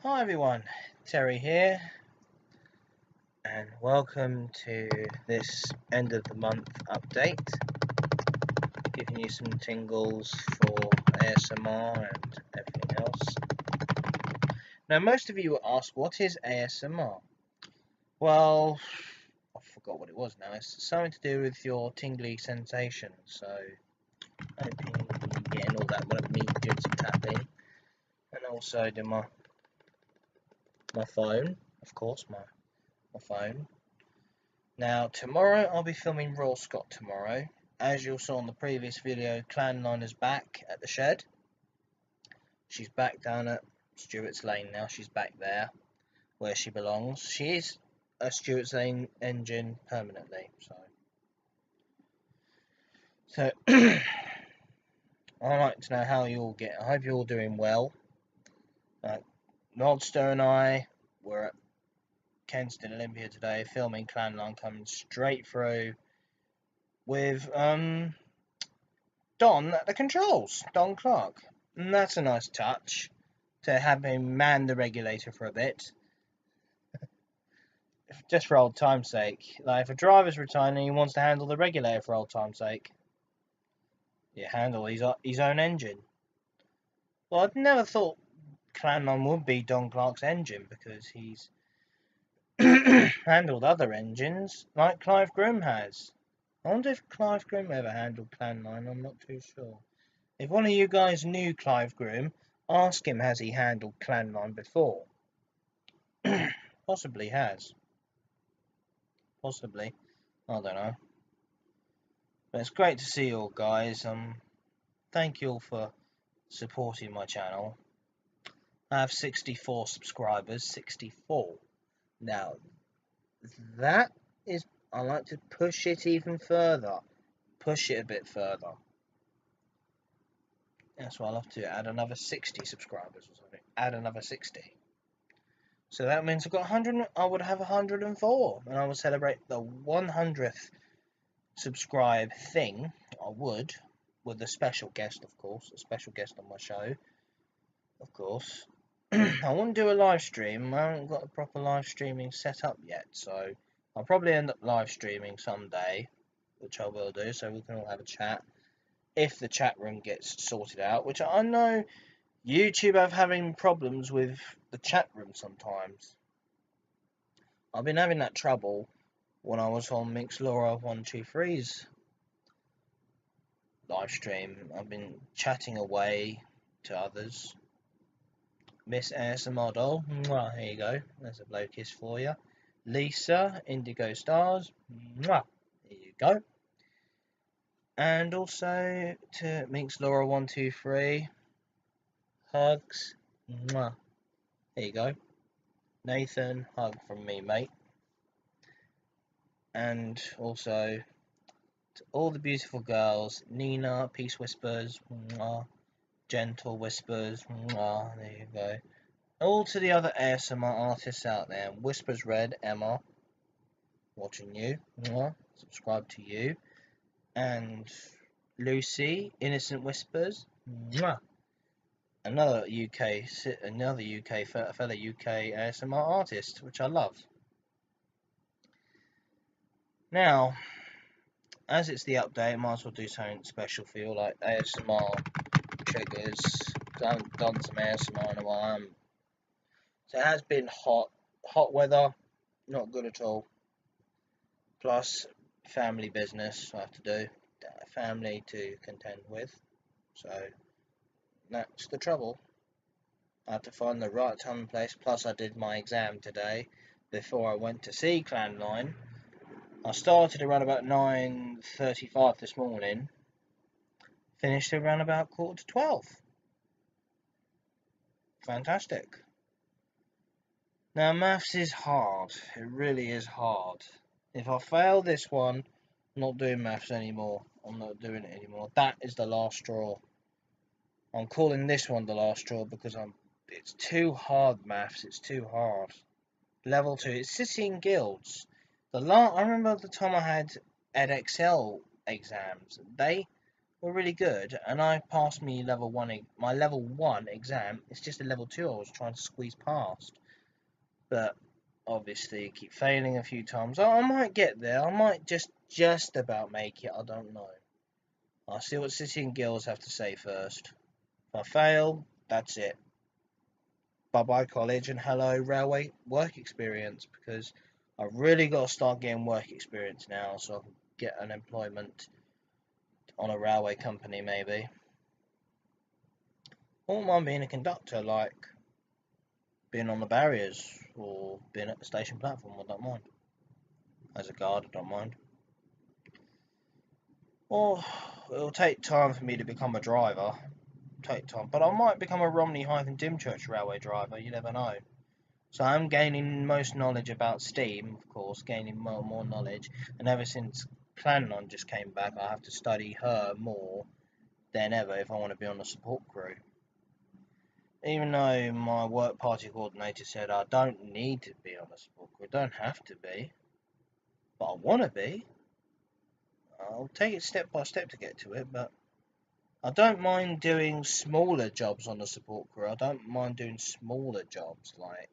Hi everyone, Terry here, and welcome to this end of the month update, giving you some tingles for ASMR and everything else. Now, most of you will ask, what is ASMR? Well, I forgot what it was now. It's something to do with your tingly sensations, so I hope you're getting all that without me doing some tapping, and also do my phone, of course, my phone. Now, tomorrow I'll be filming Royal Scot tomorrow. As you saw in the previous video, Clan 9 is back at the shed. She's back down at Stewart's Lane now. She's back there where she belongs. She is a Stewart's Lane engine permanently. So I'd like to know how you all get. I hope you're all doing well. Nodster and I were at Kensington Olympia today filming Clan 9 coming straight through with Don at the controls, Don Clark. And that's a nice touch, to have him man the regulator for a bit. Just for old time's sake. Like, if a driver's retiring and he wants to handle the regulator for old time's sake, you handle his own engine. Well, I'd never thought Clan 9 would be Don Clark's engine, because he's handled other engines, like Clive Groom has. I wonder if Clive Groom ever handled Clan 9, I'm not too sure. If one of you guys knew Clive Groom, ask him, has he handled Clan 9 before? Possibly has. Possibly. I don't know. But it's great to see you all, guys. Thank you all for supporting my channel. I have 64 subscribers. 64. Now, that is... I like to push it even further. Push it a bit further. That's why I'll have to add another 60 subscribers or something. Add another 60. So that means I've got 100. I would have 104, and I would celebrate the 100th subscribe thing. I would, with a special guest, of course, a special guest on my show, of course. I wouldn't do a live stream. I haven't got a proper live streaming set up yet, so I'll probably end up live streaming someday, which I will do, so we can all have a chat if the chat room gets sorted out. Which I know YouTube have having problems with the chat room sometimes. I've been having that trouble when I was on Mixlora123's live stream. I've been chatting away to others. Miss ASMR Doll, mwah, here you go. There's a blow kiss for you. Lisa, Indigo Stars, mwah, here you go. And also to Mixlora123, hugs, mwah, here you go. Nathan, hug from me, mate. And also to all the beautiful girls, Nina, Peace Whispers, mwah, Gentle Whispers, mwah, there you go. All to the other ASMR artists out there, Whispers Red, Emma, watching you, mwah, subscribe to you, and Lucy, Innocent Whispers, mwah. Another UK fellow UK ASMR artist, which I love. Now, as it's the update, I might as well do something special for you, like ASMR triggers. I haven't done some ASMR in a while. So it has been hot weather, not good at all. Plus, family business I have to do, family to contend with. So that's the trouble. I had to find the right time and place. Plus, I did my exam today before I went to see Clan 9. I started around about 9:35 this morning. Finished around about 11:45. Fantastic. Now, maths is hard. It really is hard. If I fail this one, I'm not doing maths anymore. I'm not doing it anymore. That is the last straw. I'm calling this one the last straw because it's too hard, maths. It's too hard. Level 2. It's City and Guilds. I remember the time I had EdXL exams. They were really good, and I passed my level 1 exam. It's just a level 2 I was trying to squeeze past, but obviously keep failing a few times. I might get there. I might just about make it. I don't know. I'll see what City and Guilds have to say first. If I fail, that's it. Bye-bye college and hello railway work experience, because I've really got to start getting work experience now so I can get an employment on a railway company maybe. I wouldn't mind being a conductor, like being on the barriers or being at the station platform. I don't mind. As a guard, I don't mind. Well, it'll take time for me to become a driver. Take time, but I might become a Romney-Dymchurch railway driver. You never know. So I'm gaining most knowledge about steam, of course, gaining more and more knowledge. And ever since Planon just came back, I have to study her more than ever if I want to be on the support crew. Even though my work party coordinator said I don't need to be on the support crew, I don't have to be, but I want to be. I'll take it step by step to get to it, but I don't mind doing smaller jobs on the support crew. I don't mind doing smaller jobs like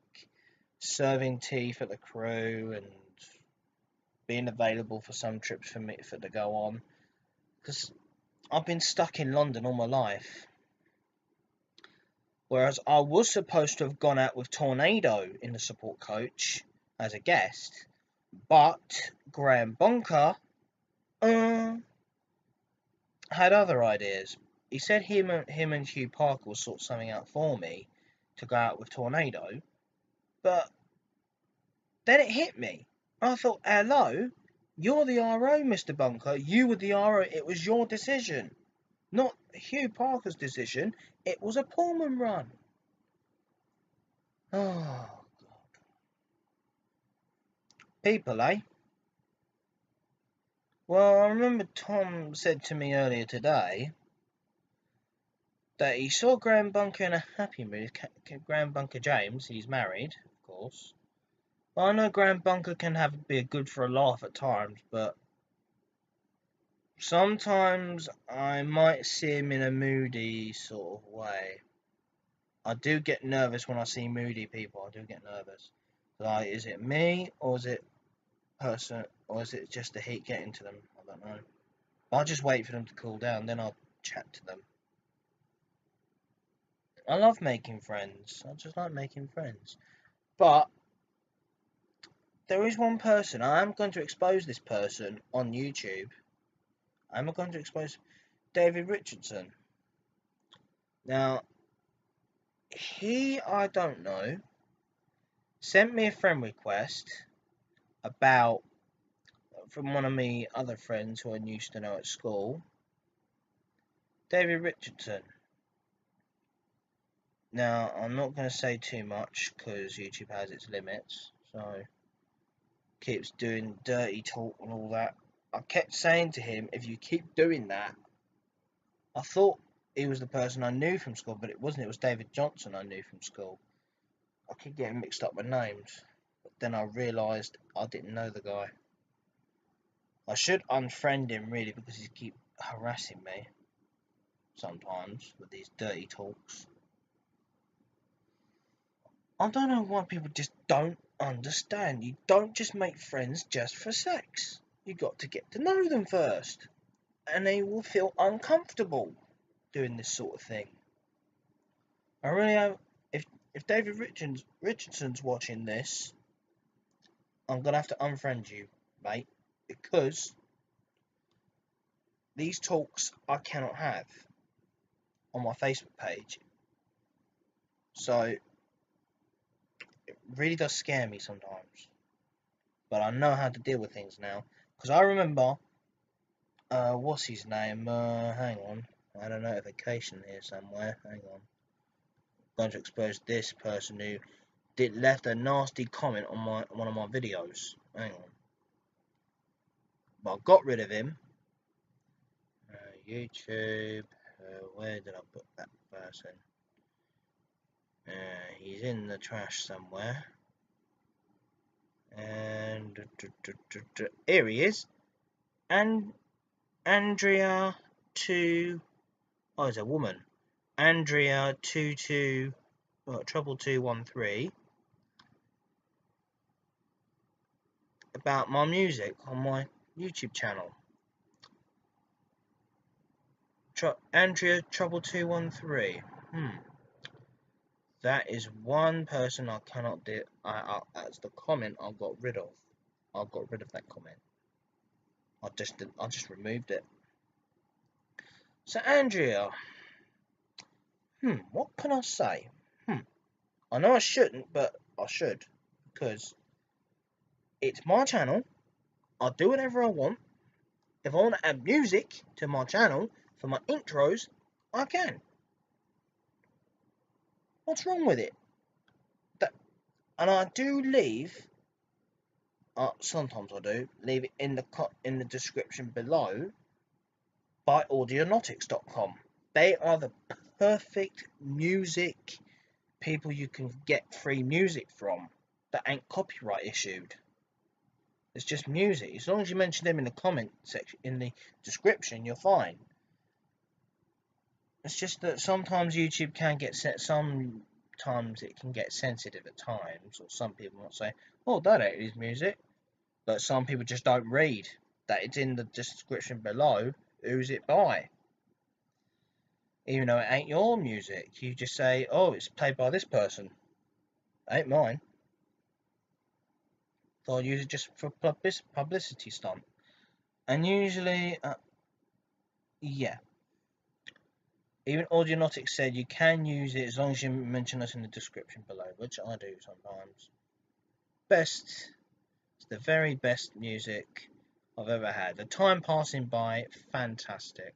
serving tea for the crew and being available for some trips for me to go on, because I've been stuck in London all my life. Whereas I was supposed to have gone out with Tornado in the support coach as a guest, but Graham Bunker had other ideas. He said him and Hugh Parker will sort something out for me to go out with Tornado, but then it hit me. I thought, hello, you're the RO, Mr. Bunker. You were the RO. It was your decision, not Hugh Parker's decision. It was a Pullman run. Oh, God. People, eh? Well, I remember Tom said to me earlier today that he saw Graham Bunker in a happy mood. Graham Bunker James, he's married, of course. Well, I know Graham Bunker can be good for a laugh at times, but sometimes I might see him in a moody sort of way. I do get nervous when I see moody people. I do get nervous. Like, is it me, or is it just the heat getting to them? I don't know. I'll just wait for them to cool down, then I'll chat to them. I love making friends. I just like making friends. But there is one person. I am going to expose this person on YouTube. I'm going to expose David Richardson. Now, I don't know, sent me a friend request from one of my other friends who I used to know at school. David Richardson. Now, I'm not going to say too much because YouTube has its limits, so keeps doing dirty talk and all that. I kept saying to him, if you keep doing that, I thought he was the person I knew from school, but it wasn't. It was David Johnson I knew from school. I keep getting mixed up with names, but then I realised I didn't know the guy. I should unfriend him really, because he keeps harassing me sometimes with these dirty talks. I don't know why people just don't understand. You don't just make friends just for sex. You got to get to know them first, and they will feel uncomfortable doing this sort of thing. I really have. If David Richardson's watching this, I'm gonna have to unfriend you, mate, because these talks I cannot have on my Facebook page. So it really does scare me sometimes, but I know how to deal with things now, because I remember what's his name? Hang on, I had a notification here somewhere. Hang on, I'm going to expose this person who left a nasty comment on one of my videos. Hang on, but I got rid of him. YouTube. Where did I put that person? He's in the trash somewhere. And here he is. And Andrea Oh, it's a woman. Andrea 22213 about my music on my YouTube channel. Andrea 22213. That is one person I cannot do. That's the comment I got rid of. I got rid of that comment. I just removed it. So Andrea, what can I say? I know I shouldn't, but I should, because it's my channel. I'll do whatever I want. If I want to add music to my channel for my intros, I can. What's wrong with it? And I do leave. Sometimes I do leave it in the description below. By audionautics.com. They are the perfect music people you can get free music from that ain't copyright issued. It's just music. As long as you mention them in the comment section, in the description, you're fine. It's just that sometimes YouTube can get set. Sometimes it can get sensitive at times, or some people might say, "Oh, that ain't his music," but some people just don't read that it's in the description below. Who's it by? Even though it ain't your music, you just say, "Oh, it's played by this person." Ain't mine. So I'll use it just for publicity stunt. And usually, yeah. Even Audionautics said you can use it as long as you mention us in the description below, which I do sometimes. It's the very best music I've ever had. The time passing by, fantastic.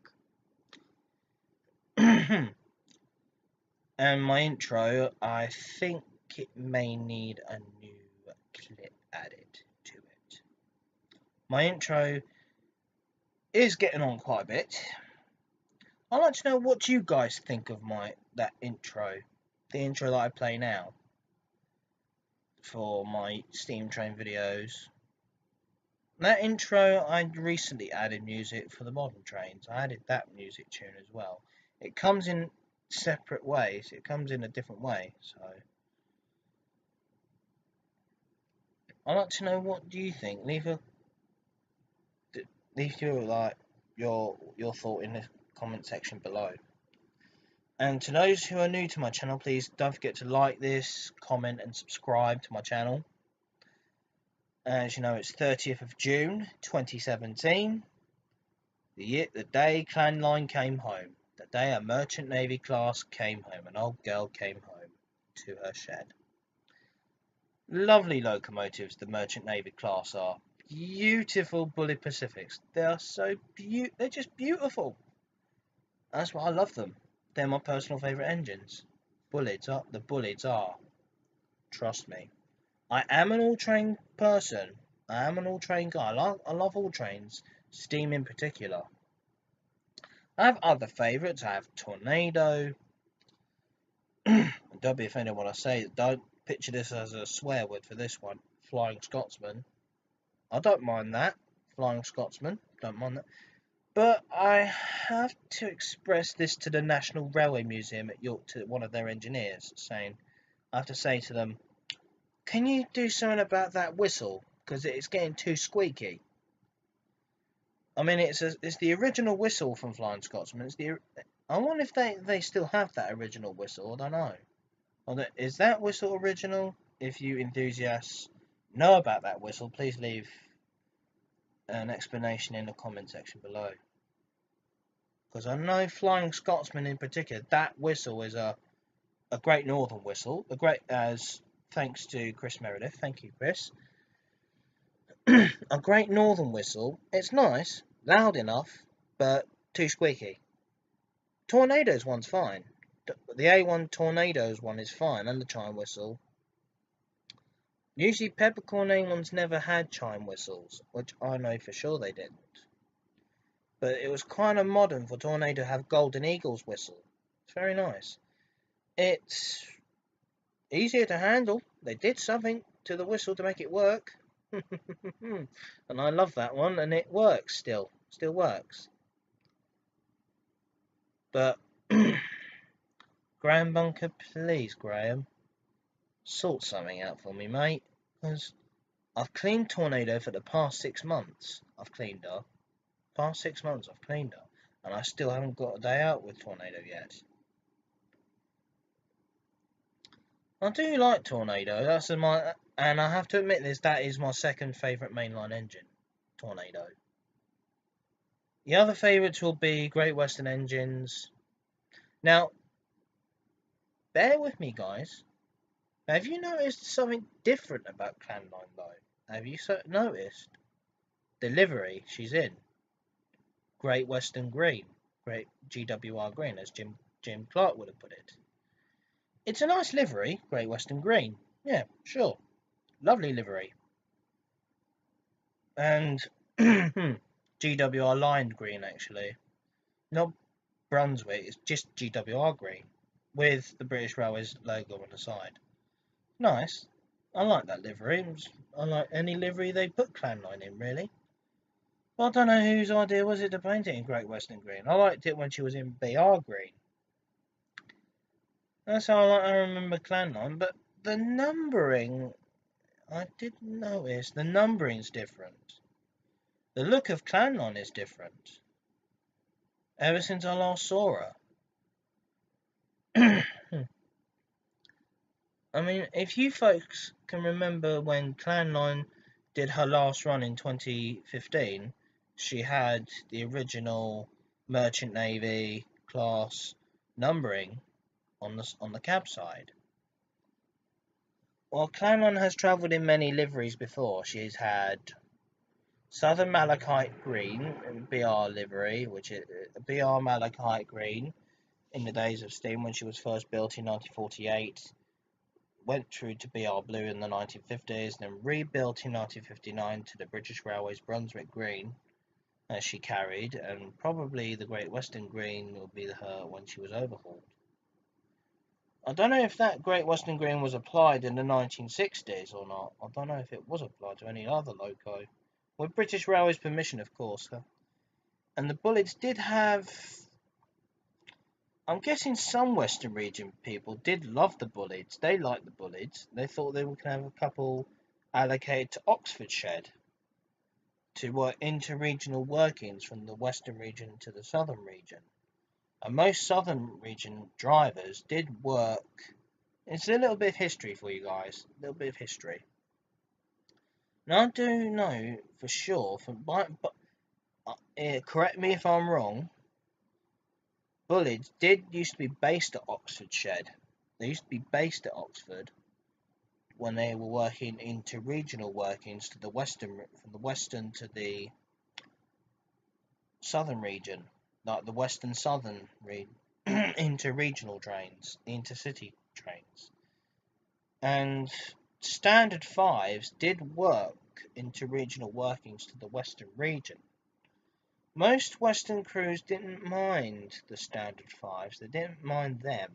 And my intro, I think it may need a new clip added to it. My intro is getting on quite a bit. I'd like to know what you guys think of that intro, the intro that I play now for my Steam Train videos. That intro, I recently added music for the modern trains. I added that music tune as well. It comes in separate ways. It comes in a different way. So I'd like to know, what do you think? Leave your thought in the comment section below. And to those who are new to my channel, please don't forget to like this, comment and subscribe to my channel. As you know, it's 30th of June 2017, the day Clan Line came home, the day a Merchant Navy class came home, an old girl came home to her shed. Lovely locomotives the Merchant Navy class are. Beautiful Bully Pacifics. They are they're just beautiful. That's why I love them. They're my personal favourite engines. The Bullies are. Trust me. I am an all-train person. I am an all-train guy. I love all trains. Steam in particular. I have other favourites. I have Tornado. Don't be offended when I say it. Don't picture this as a swear word for this one. Flying Scotsman. I don't mind that. Flying Scotsman. Don't mind that. But I have to express this to the National Railway Museum at York, to one of their engineers, saying, I have to say to them, can you do something about that whistle? Because it's getting too squeaky. I mean, it's the original whistle from Flying Scotsman. I wonder if they still have that original whistle. I don't know. Is that whistle original? If you enthusiasts know about that whistle, please leave an explanation in the comment section below. Because I know Flying Scotsman in particular, that whistle is a Great Northern whistle. Thanks to Chris Meredith. Thank you, Chris. A Great Northern whistle. It's nice, loud enough, but too squeaky. Tornadoes one's fine. The A1 Tornadoes one is fine, and the chime whistle. Usually Peppercorn A1s never had chime whistles, which I know for sure they didn't. But it was kind of modern for Tornado to have Golden Eagle's whistle. It's very nice. It's easier to handle. They did something to the whistle to make it work. And I love that one, and it works still. Still works. But Graham Bunker, please, Graham, sort something out for me, mate. Because I've cleaned Tornado for the past 6 months. I've cleaned her. Past 6 months I've cleaned her. And I still haven't got a day out with Tornado yet. I do like Tornado. And I have to admit this, that is my second favourite mainline engine. Tornado. The other favourites will be Great Western engines. Now, bear with me, guys. Have you noticed something different about Clanline, though? Have you noticed? The livery she's in. Great Western Green. Great GWR Green, as Jim Clark would have put it. It's a nice livery, Great Western Green. Yeah, sure. Lovely livery. And GWR lined green, actually. Not Brunswick, it's just GWR green. With the British Railways logo on the side. Nice. I like that livery. I like any livery they put Clanline in, really. Well, I don't know whose idea was it to paint it in Great Western Green. I liked it when she was in BR Green. That's how I remember Clanline. But the numbering, I did notice the numbering's different. The look of Clanline is different. Ever since I last saw her. I mean, if you folks can remember when Clanline did her last run in 2015, she had the original Merchant Navy class numbering on the cab side. Well, Clanline has travelled in many liveries before. She's had Southern Malachite Green, BR livery, which is BR Malachite Green in the days of steam when she was first built in 1948. Went through to BR Blue in the 1950s, then rebuilt in 1959 to the British Railways Brunswick Green, as she carried, and probably the Great Western Green will be her when she was overhauled. I don't know if that Great Western Green was applied in the 1960s or not. I don't know if it was applied to any other loco. With British Railways permission, of course. And the bullets did have... I'm guessing some Western region people did love the bullets. They liked the bullets. They thought they would have a couple allocated to Oxford Shed to work inter-regional workings from the Western region to the Southern region. And most Southern region drivers did work. It's a little bit of history for you guys. A little bit of history. Now I do know for sure, correct me if I'm wrong, bullets did used to be based at Oxford Shed. They used to be based at Oxford when they were working into regional workings to the western, from the western to the southern region, like the western southern into regional trains, intercity trains. And standard fives did work into regional workings to the western region. Most western crews didn't mind the standard fives, they didn't mind them.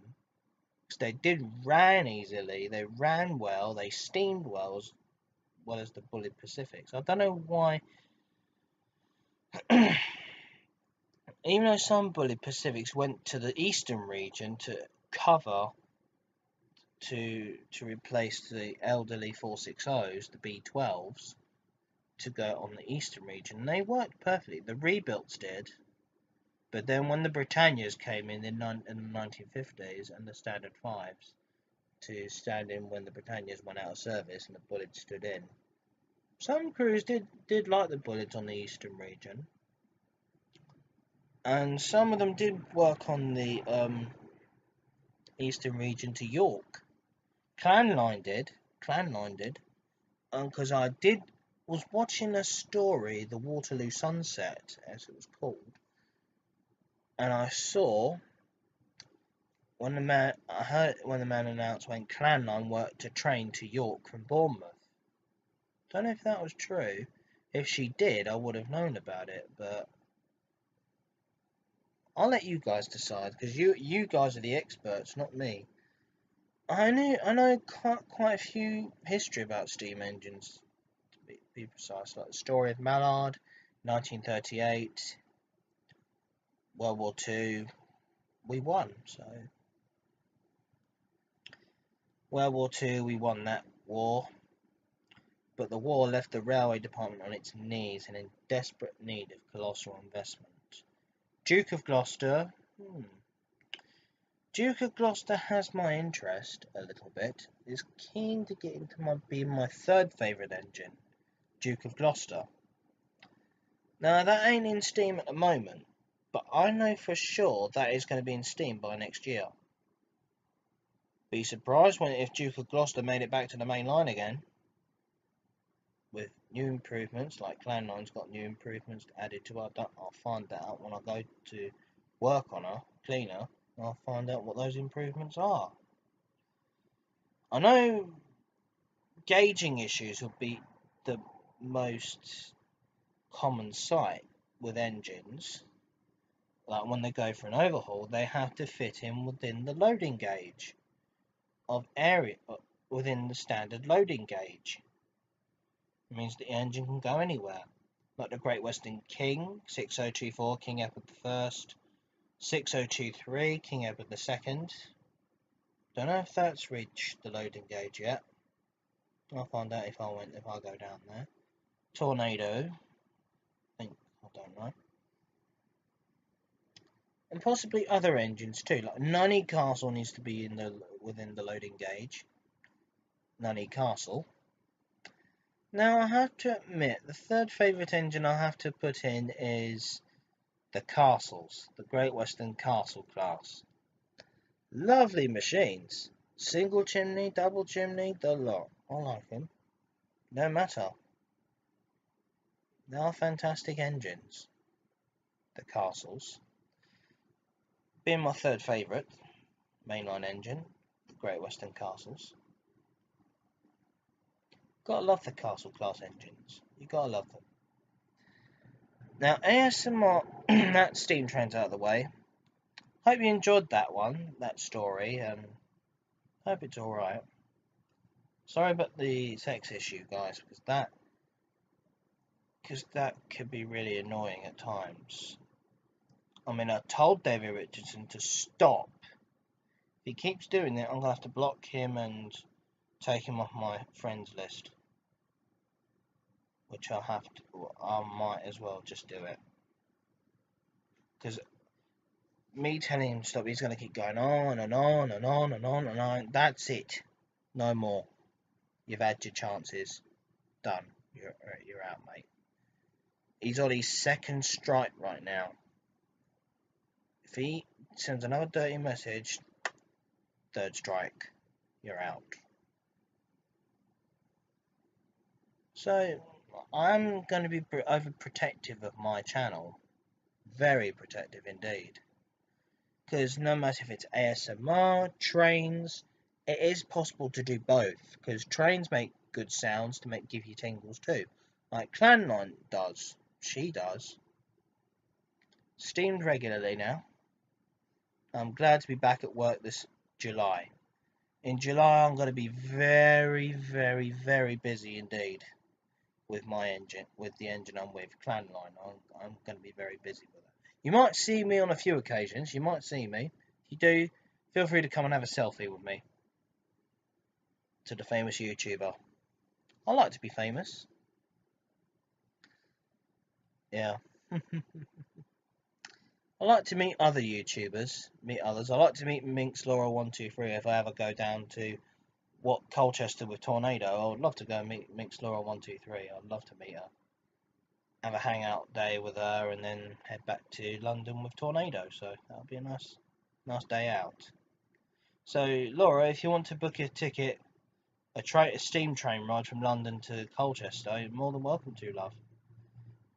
They did ran easily, they ran well, they steamed well as the Bullet Pacifics. I don't know why, even though some Bullet Pacifics went to the eastern region to cover, to replace the elderly 460s, the B12s, to go on the eastern region, they worked perfectly. The rebuilds did. But then when the Britannias came in the 1950s and the Standard 5s to stand in when the Britannias went out of service and the Bullets stood in, some crews did like the Bullets on the eastern region. And some of them did work on the eastern region to York. Clanline did. Because I was watching a story, the Waterloo Sunset, as it was called. And I saw when the man announced when Clanline worked a train to York from Bournemouth. Don't know if that was true. If she did, I would have known about it, but I'll let you guys decide, because you guys are the experts, not me. I know quite a few history about steam engines, to be precise, like the story of Mallard, 1938, World War II. we won. So World War II, we won that war, but the war left the railway department on its knees and in desperate need of colossal investment. Duke of Gloucester. Duke of Gloucester has my interest a little bit. Is keen to get into being my third favourite engine, Duke of Gloucester. Now that ain't in Steam at the moment, but I know for sure that is going to be in Steam by next year. Be surprised if Duke of Gloucester made it back to the main line again. With new improvements, like Clan 9's got new improvements added to her. I'll find that out when I go to work on her, clean her. I'll find out what those improvements are. I know gauging issues will be the most common sight with engines. Like when they go for an overhaul, they have to fit in within the loading gauge of area within the standard loading gauge. It means the engine can go anywhere. Like the Great Western King, 6024 King Edward I, 6023 King Edward II. Don't know if that's reached the loading gauge yet. I'll find out if I go down there. Tornado. I don't know. And possibly other engines too. Like Nunney Castle needs to be within the loading gauge. Nunney Castle. Now I have to admit, the third favourite engine I have to put in is the Castles, the Great Western Castle class. Lovely machines. Single chimney, double chimney, the lot. I like them. No matter. They are fantastic engines. The Castles. Being my third favourite mainline engine, the Great Western Castles. Gotta love the Castle class engines. You gotta love them. Now ASMR, that steam train's out of the way. Hope you enjoyed that one, that story, and hope it's alright. Sorry about the sex issue, guys, because that could be really annoying at times. I mean, I told David Richardson to stop. If he keeps doing it, I'm gonna have to block him and take him off my friends list. Which I might as well just do it. Because me telling him to stop, he's going to keep going on and on and on and on and on. That's it. No more. You've had your chances. Done. You're out, mate. He's on his second strike right now. If he sends another dirty message, third strike, you're out. So I'm going to be overprotective of my channel. Very protective indeed. Because no matter if it's ASMR, trains, it is possible to do both. Because trains make good sounds to give you tingles too. Like Clan 9 does. She does. Steamed regularly now. I'm glad to be back at work this July. In July I'm going to be very, very, very busy indeed. With my engine, with the engine I'm with, Clan 9. I'm going to be very busy with it. You might see me on a few occasions. You might see me. If you do, feel free to come and have a selfie with me. To the famous YouTuber. I like to be famous. Yeah. I like to meet other YouTubers. Meet others. I like to meet Minx Laura 123 if I ever go down to Colchester with Tornado. I would love to go and meet Minx Laura 123. I'd love to meet her. Have a hangout day with her and then head back to London with Tornado, so that'll be a nice day out. So Laura, if you want to book a ticket, a steam train ride from London to Colchester, you're more than welcome to, love.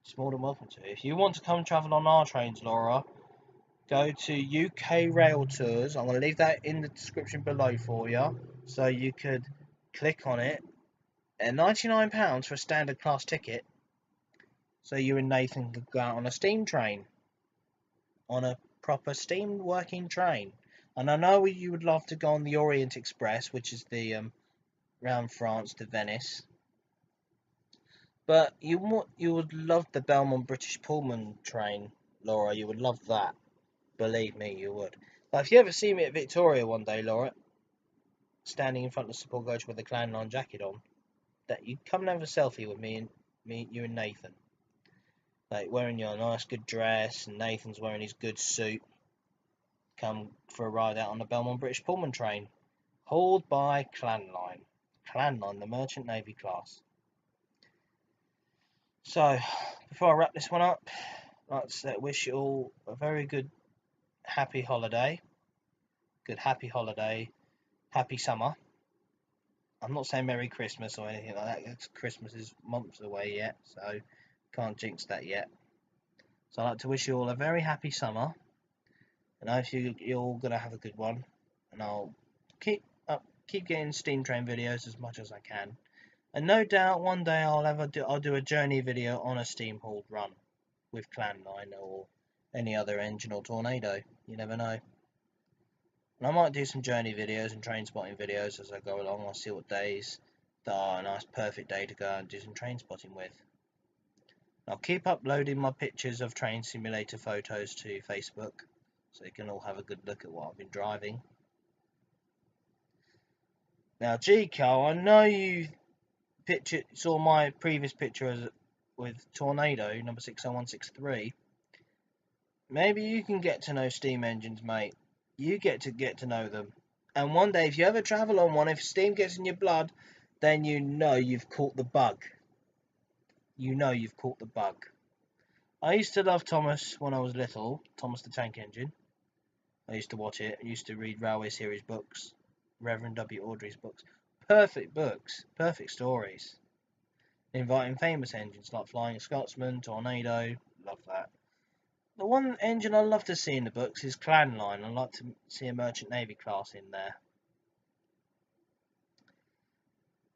It's more than welcome to. If you want to come travel on our trains, Laura, go to UK Rail Tours. I'm going to leave that in the description below for you, so you could click on it. At £99 for a standard class ticket. So you and Nathan could go out on a steam train. On a proper steam working train. And I know you would love to go on the Orient Express, which is the round France to Venice. But you would love the Belmond British Pullman train, Laura. You would love that. Believe me, you would. Like, if you ever see me at Victoria one day, Laura, standing in front of the support coach with a clan line jacket on, that you come and have a selfie with you and Nathan. Like, wearing your nice good dress, and Nathan's wearing his good suit. Come for a ride out on the Belmond British Pullman train, hauled by Clan Line. Clan Line, the Merchant Navy class. So, before I wrap this one up, I'd like to wish you all a very good, happy holiday. Good, happy holiday. Happy summer. I'm not saying Merry Christmas or anything like that. Christmas is months away yet, so can't jinx that yet. So I'd like to wish you all a very happy summer, and I hope you're all gonna have a good one. And I'll keep getting Steam Train videos as much as I can. And no doubt one day I'll do a journey video on a steam hauled run with Clan 9 or any other engine or Tornado. You never know. And I might do some journey videos and train spotting videos as I go along. I'll see what days that are a nice perfect day to go and do some train spotting with. I'll keep uploading my pictures of train simulator photos to Facebook, so you can all have a good look at what I've been driving. Now, G-Car, I know you saw my previous picture with Tornado number 60163. Maybe you can get to know steam engines, mate. You get to know them. And one day, if you ever travel on one, if steam gets in your blood, then you know you've caught the bug. You know you've caught the bug. I used to love Thomas when I was little, Thomas the Tank Engine. I used to watch it. I used to read Railway Series books, Reverend W. Awdry's books. Perfect books, perfect stories. Inviting famous engines like Flying Scotsman, Tornado, love that. The one engine I love to see in the books is Clan Line. I'd like to see a Merchant Navy class in there.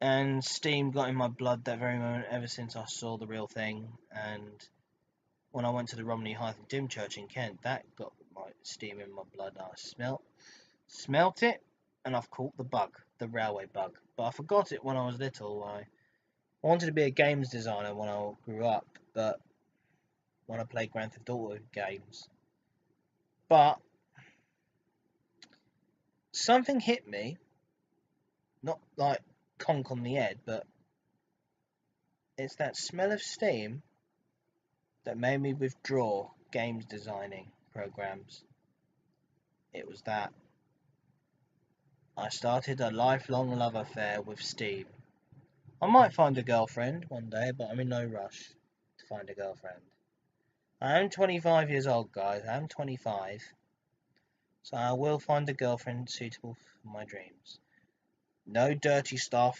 And steam got in my blood that very moment ever since I saw the real thing. And when I went to the Romney Hythe Dymchurch in Kent, that got my steam in my blood. I smelt it, and I've caught the bug, the railway bug. But I forgot it when I was little. I wanted to be a games designer when I grew up, but when I played Grand Theft Auto games. But something hit me, not like conk on the head, but it's that smell of steam that made me withdraw games designing programs. It was that. I started a lifelong love affair with steam. I might find a girlfriend one day, but I'm in no rush to find a girlfriend. I am 25 years old, guys. I am 25. So I will find a girlfriend suitable for my dreams. No dirty stuff.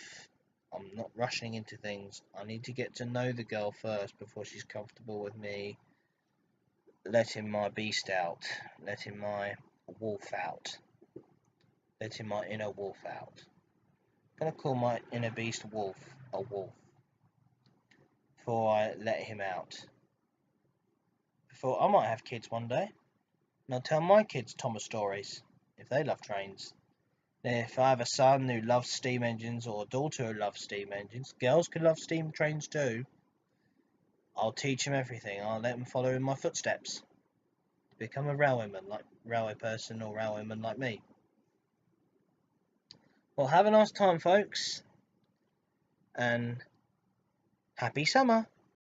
I'm not rushing into things. I need to get to know the girl first before she's comfortable with me letting my beast out, letting my wolf out, letting my inner wolf out. I'm gonna call my inner beast wolf a wolf before I let him out. Before I might have kids one day, and I'll tell my kids Thomas stories if they love trains. If I have a son who loves steam engines or a daughter who loves steam engines, girls can love steam trains too. I'll teach them everything. I'll let them follow in my footsteps. Become a railway person or railwayman like me. Well, have a nice time, folks, and happy summer.